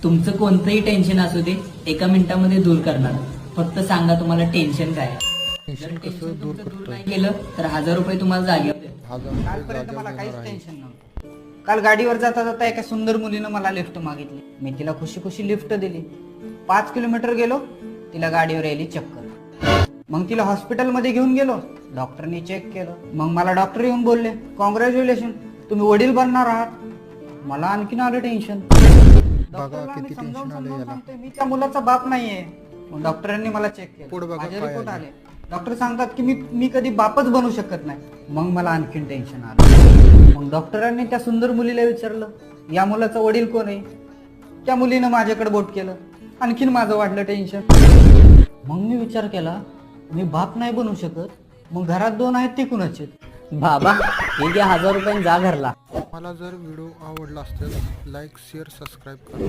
तुमचं कोणतंही टेन्शन असू दे एका मिनिटामध्ये दूर करणार. फक्त सांगा तुम्हाला टेन्शन काय आहे. टेन्शन कसं दूर दूर नाही केलं तर 1000 रुपये तुम्हाला जागेवर देतो. कालपर्यंत मला काहीच टेन्शन नव्हतं. काल गाडीवर जाता जाता एका सुंदर मुलीनं मला लिफ्ट मागितली. मी तिला खुशी खुशी लिफ्ट दिली. 5 किलोमीटर गेलो, तिला गाडीवर यायली चक्कर. मग तिला हॉस्पिटलमध्ये घेऊन गेलो, डॉक्टरनी चेक केलं. मग मला डॉक्टर येऊन बोलले, कॉंग्रॅच्युलेशन, तुम्ही वडील बनणार आहात. मला आणखीन आलं टेन्शन. किती टेन्शन आलं याला. मी त्या मुलाचा बाप नाहीये. मग डॉक्टरांनी मला चेक केलं, माझे रिपोर्ट आले. डॉक्टर सांगतात की मी कधी बापच बनू शकत नाही. मग मला आणखीन टेन्शन आलं. मग डॉक्टरांनी त्या सुंदर मुलीला विचारलं, या मुलाचा वडील कोण आहे. त्या मुलीनं माझ्याकडे बोट केलं. आणखीन माझं वाढलं टेन्शन. मग मी विचार केला, मी बाप नाही बनू शकत, मग घरात 2 आहेत ते कुणाचे आहेत. बाबा हे घ्या 1000 रुपये जा घरला. मला जर व्हिडिओ आवडला असेल लाईक शेअर सबस्क्राईब करा.